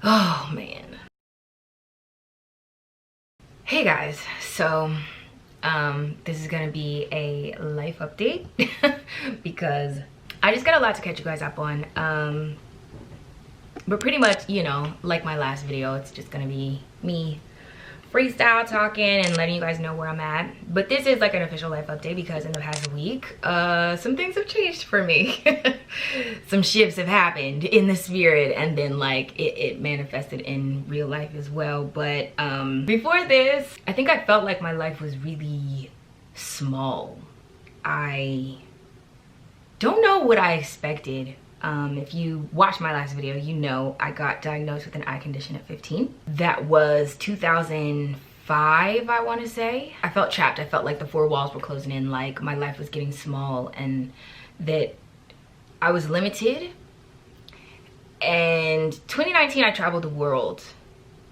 Oh man. Hey guys, so this is gonna be a life update because I just got a lot to catch you guys up on. But pretty much, you know, like my last video, it's just gonna be me freestyle talking and letting you guys know where I'm at. But this is like an official life update because in the past week, some things have changed for me. Some shifts have happened in the spirit, and then like it manifested in real life as well. But before this, I think I felt like my life was really small. I don't know what I expected. If you watched my last video, you know I got diagnosed with an eye condition at 15. That was 2005, I want to say. I felt trapped. I felt like the four walls were closing in, like my life was getting small and that I was limited. And 2019, I traveled the world,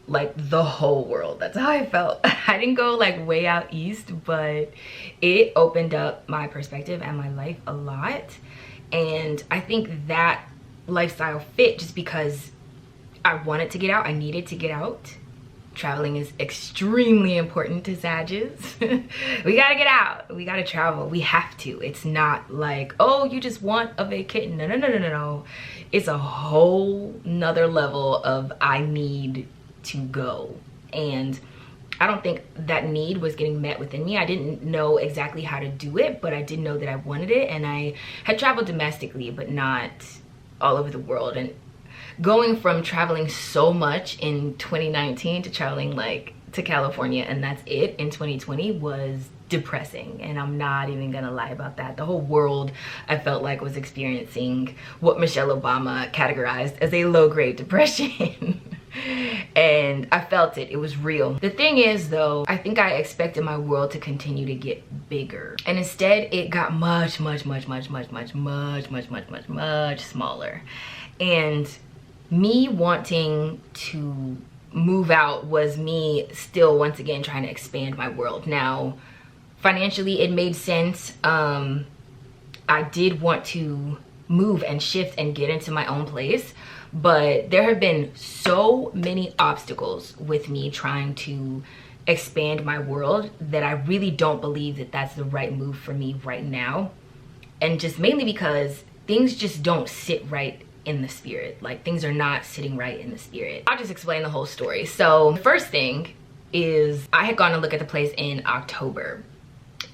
like the whole world. That's how I felt. I didn't go like way out east, but it opened up my perspective and my life a lot. And I think that lifestyle fit just because I wanted to get out. I needed to get out. Traveling is extremely important to Sagittarius. We gotta get out. We gotta travel. We have to. It's not like, oh, you just want a vacation. No, no, no, no, no, no. It's a whole nother level of I need to go. And I don't think that need was getting met within me. I didn't know exactly how to do it, but I did know that I wanted it. And I had traveled domestically, but not all over the world. And going from traveling so much in 2019 to traveling like to California and that's it in 2020 was depressing. And I'm not even gonna lie about that. The whole world, I felt like, was experiencing what Michelle Obama categorized as a low-grade depression. And I felt it. It was real. The thing is though, I think I expected my world to continue to get bigger, and instead it got much smaller. And me wanting to move out was me still once again trying to expand my world. Now financially it made sense. I did want to move and shift and get into my own place, but there have been so many obstacles with me trying to expand my world that I really don't believe that that's the right move for me right now. And just mainly because things just don't sit right in the spirit. Like things are not sitting right in the spirit. I'll just explain the whole story. So the first thing is I had gone to look at the place in October.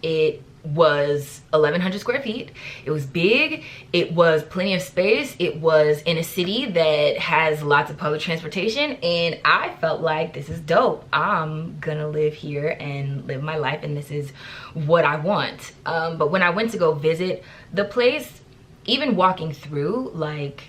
It was 1,100 square feet. It was big. It was plenty of space. It was in a city that has lots of public transportation, and I felt like this is dope. I'm gonna live here and live my life, and this is what I want. But when I went to go visit the place, even walking through, like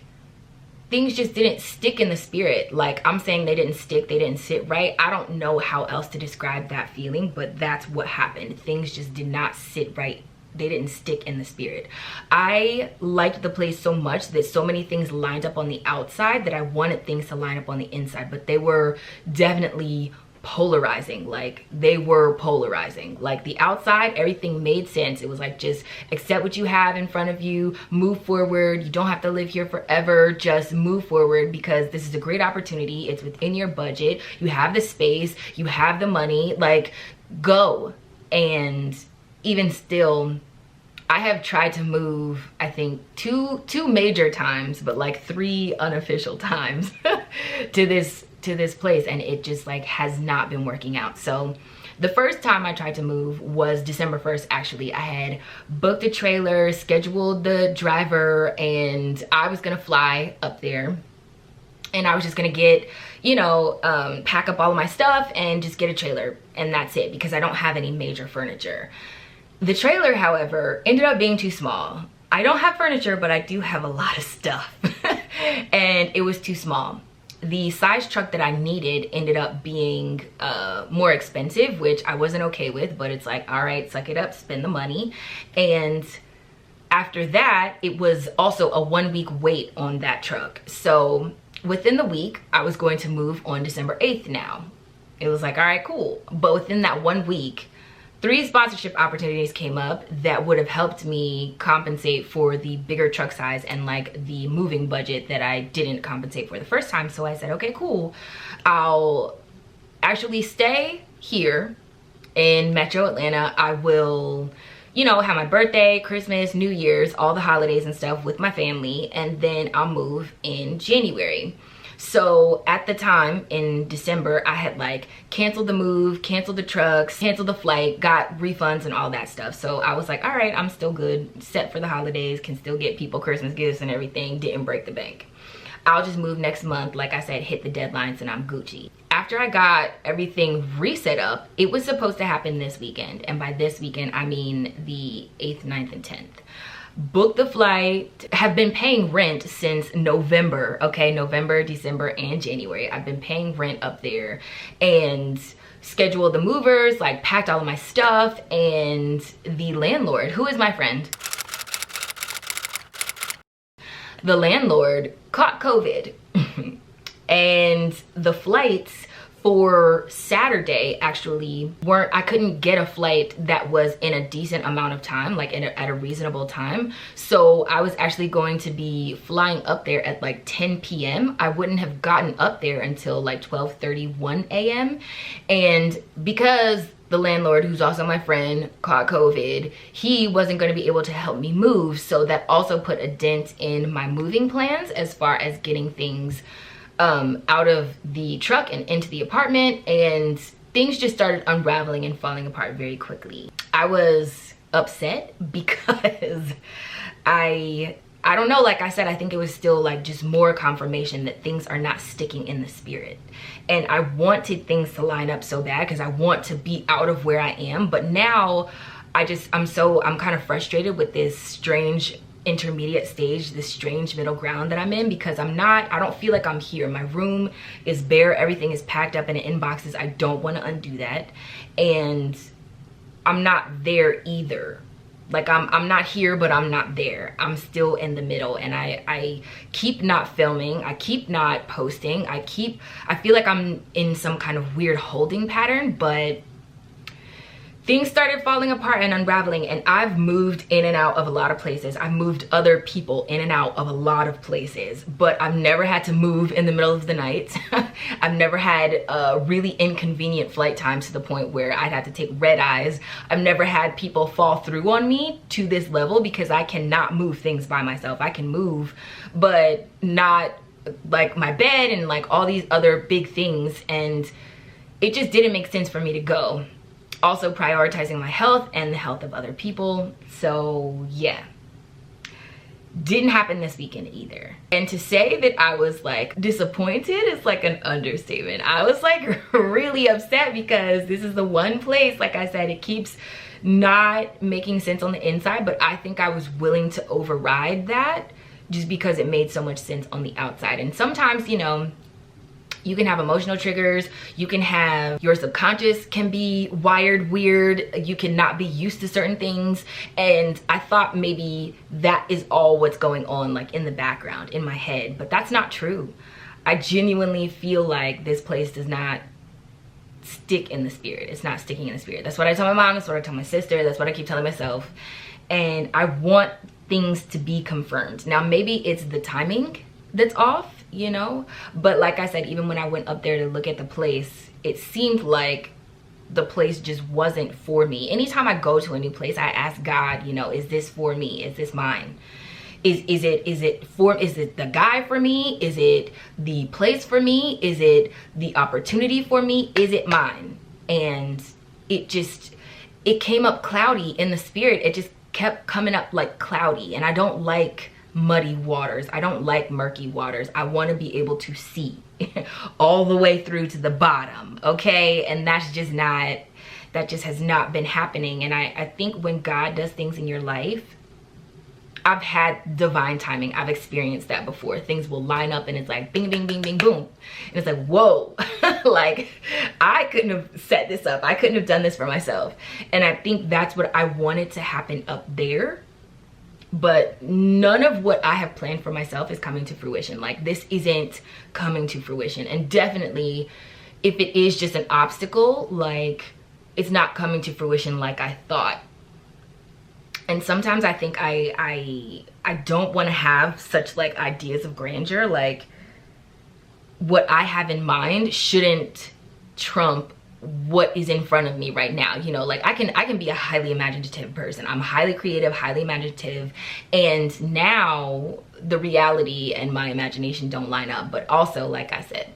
things just didn't stick in the spirit. Like I'm saying, they didn't stick, they didn't sit right. I don't know how else to describe that feeling, but that's what happened. Things just did not sit right. They didn't stick in the spirit. I liked the place so much that so many things lined up on the outside that I wanted things to line up on the inside, but they were definitely polarizing. Like they were polarizing. Like the outside, everything made sense. It was like, just accept what you have in front of you, move forward. You don't have to live here forever. Just move forward because this is a great opportunity. It's within your budget. You have the space, you have the money, like go. And even still, I have tried to move, I think two major times, but like 3 unofficial times to this place, and it just like has not been working out. So the first time I tried to move was December 1st. Actually, I had booked a trailer, scheduled the driver, and I was gonna fly up there, and I was just gonna get, you know, pack up all of my stuff and just get a trailer, and that's it, because I don't have any major furniture. The trailer, however, ended up being too small. I don't have furniture, but I do have a lot of stuff. And it was too small. The size truck that I needed ended up being more expensive, which I wasn't okay with, but it's like, all right, suck it up, spend the money. And after that, it was also a 1-week wait on that truck. So within the week, I was going to move on December 8th now. It was like, all right, cool. But within that 1 week, 3 sponsorship opportunities came up that would have helped me compensate for the bigger truck size and like the moving budget that I didn't compensate for the first time. So I said, okay, cool. I'll actually stay here in Metro Atlanta. I will, you know, have my birthday, Christmas, New Year's, all the holidays and stuff with my family, and then I'll move in January. So at the time in December, I had like canceled the move, canceled the trucks, canceled the flight, got refunds and all that stuff. So I was like, all right, I'm still good, set for the holidays, can still get people Christmas gifts and everything, didn't break the bank. I'll just move next month, like I said, hit the deadlines and I'm Gucci. After I got everything reset up, it was supposed to happen this weekend. And by this weekend, I mean the 8th, 9th, and 10th. Booked the flight, have been paying rent since November, okay? November, December, and January. I've been paying rent up there and scheduled the movers, like packed all of my stuff, and the landlord, who is my friend, the landlord caught COVID. And the flights for Saturday actually weren't, I couldn't get a flight that was in a decent amount of time, like at a reasonable time. So I was actually going to be flying up there at like 10 p.m. I wouldn't have gotten up there until like 12:31 a.m. And because the landlord, who's also my friend, caught COVID, he wasn't going to be able to help me move. So that also put a dent in my moving plans as far as getting things out of the truck and into the apartment, and things just started unraveling and falling apart very quickly. I was upset because I don't know, like I said, I think it was still like just more confirmation that things are not sticking in the spirit. And I wanted things to line up so bad because I want to be out of where I am. But now I'm kind of frustrated with this strange intermediate stage, this strange middle ground that I'm in, because I don't feel like I'm here. My room is bare, everything is packed up in inboxes. I don't want to undo that, and I'm not there either. Like I'm not here, but I'm not there. I'm still in the middle, and I keep not filming, I keep not posting, I feel like I'm in some kind of weird holding pattern. But things started falling apart and unraveling, and I've moved in and out of a lot of places. I've moved other people in and out of a lot of places, but I've never had to move in the middle of the night. I've never had really inconvenient flight times to the point where I'd have to take red eyes. I've never had people fall through on me to this level, because I cannot move things by myself. I can move, but not like my bed and like all these other big things, and it just didn't make sense for me to go. Also prioritizing my health and the health of other people. So yeah, didn't happen this weekend either. And to say that I was like disappointed is like an understatement. I was like really upset, because this is the one place, like I said, it keeps not making sense on the inside, but I think I was willing to override that just because it made so much sense on the outside. And sometimes, you know, you can have emotional triggers, you can have, your subconscious can be wired weird, you can not be used to certain things. And I thought maybe that is all what's going on, like in the background, in my head, but that's not true. I genuinely feel like this place does not stick in the spirit. It's not sticking in the spirit. That's what I tell my mom, that's what I tell my sister, that's what I keep telling myself. And I want things to be confirmed. Now maybe it's the timing that's off, you know, but like I said, even when I went up there to look at the place, it seemed like the place just wasn't for me. Anytime I go to a new place, I ask God, you know, is this for me? Is this mine? Is it the guy for me? Is it the place for me? Is it the opportunity for me? Is it mine? And it came up cloudy in the spirit. It just kept coming up like cloudy, and I don't like muddy waters. I don't like murky waters. I want to be able to see all the way through to the bottom, okay? And that just has not been happening. And I think when God does things in your life, I've had divine timing. I've experienced that before. Things will line up and it's like bing, bing, bing, bing, boom. And it's like, whoa, like I couldn't have set this up. I couldn't have done this for myself. And I think that's what I wanted to happen up there. But none of what I have planned for myself is coming to fruition. Like, this isn't coming to fruition. And definitely, if it is just an obstacle, like, it's not coming to fruition like I thought. And sometimes I think I don't want to have such like ideas of grandeur. Like what I have in mind shouldn't trump what is in front of me right now. You know, like I can be a highly imaginative person. I'm highly creative, highly imaginative, and now the reality and my imagination don't line up. But also, like I said,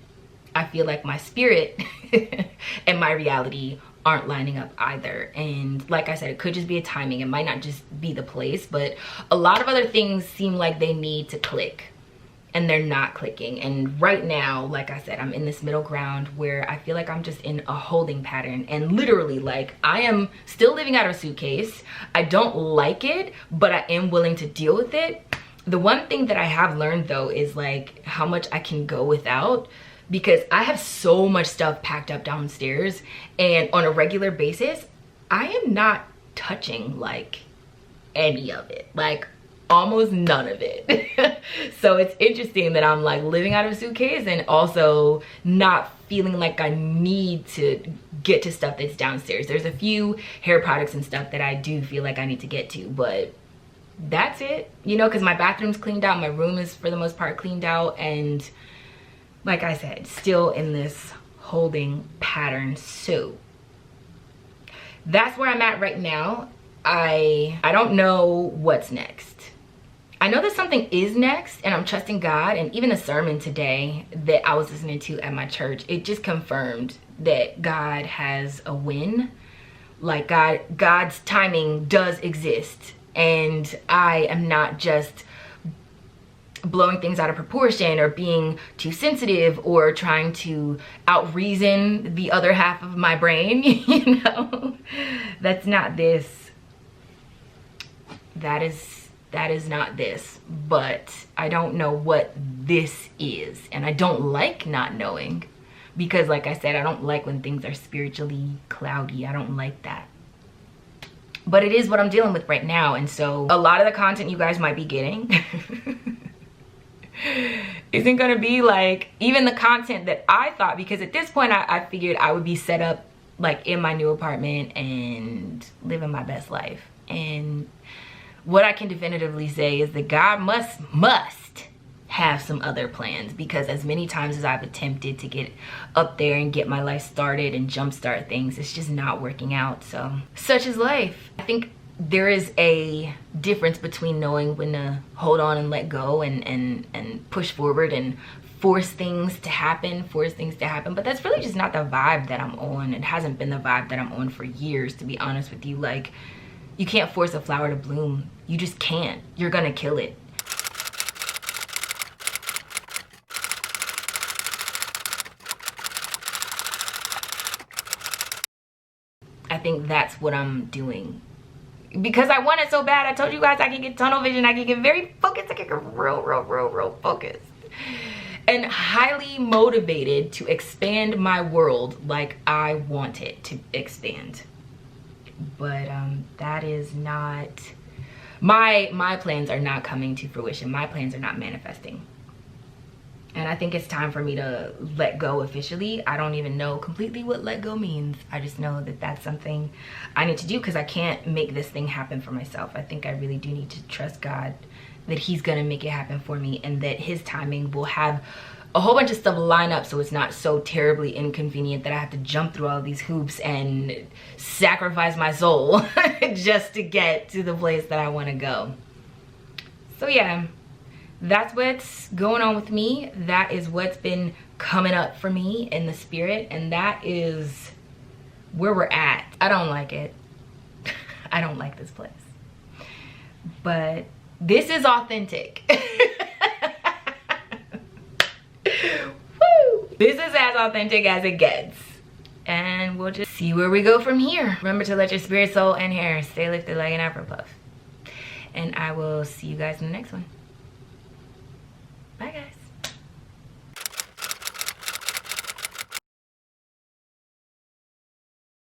I feel like my spirit and my reality aren't lining up either. And like I said, it could just be a timing. It might not just be the place, but a lot of other things seem like they need to click, and they're not clicking. And right now, like I said, I'm in this middle ground where I feel like I'm just in a holding pattern. And literally, like, I am still living out of a suitcase. I don't like it, but I am willing to deal with it. The one thing that I have learned though is like how much I can go without, because I have so much stuff packed up downstairs, and on a regular basis, I am not touching like any of it. Like almost none of it. So it's interesting that I'm like living out of a suitcase and also not feeling like I need to get to stuff that's downstairs. There's a few hair products and stuff that I do feel like I need to get to, but that's it, you know, because my bathroom's cleaned out, my room is for the most part cleaned out, and like I said, still in this holding pattern. So that's where I'm at right now. I don't know what's next. I know that something is next, and I'm trusting God. And even the sermon today that I was listening to at my church, it just confirmed that God has a win. Like God's timing does exist, and I am not just blowing things out of proportion or being too sensitive or trying to out-reason the other half of my brain. You know, that's not this. That is not this. But I don't know what this is, and I don't like not knowing, because like I said, I don't like when things are spiritually cloudy. I don't like that. But it is what I'm dealing with right now. And so a lot of the content you guys might be getting isn't gonna be like even the content that I thought, because at this point I figured I would be set up like in my new apartment and living my best life. And what I can definitively say is that God must have some other plans, because as many times as I've attempted to get up there and get my life started and jumpstart things, it's just not working out. So such is life. I think there is a difference between knowing when to hold on and let go and push forward and force things to happen, but that's really just not the vibe that I'm on. It hasn't been the vibe that I'm on for years, to be honest with you. Like, you can't force a flower to bloom. You just can't. You're gonna kill it. I think that's what I'm doing, because I want it so bad. I told you guys I can get tunnel vision. I can get very focused. I can get real focused and highly motivated to expand my world like I want it to expand. But that is not my plans are not coming to fruition. My plans are not manifesting. And I think it's time for me to let go officially. I don't even know completely what let go means. I just know that that's something I need to do, because I can't make this thing happen for myself. I think I really do need to trust God that he's gonna make it happen for me, and that his timing will have a whole bunch of stuff line up so it's not so terribly inconvenient that I have to jump through all these hoops and sacrifice my soul just to get to the place that I want to go. So yeah, that's what's going on with me. That is what's been coming up for me in the spirit, and that is where we're at. I don't like it. I don't like this place, but this is authentic. Woo! This is as authentic as it gets, and we'll just see where we go from here. Remember to let your spirit, soul, and hair stay lifted like an Afro puff, and I will see you guys in the next one. Bye guys.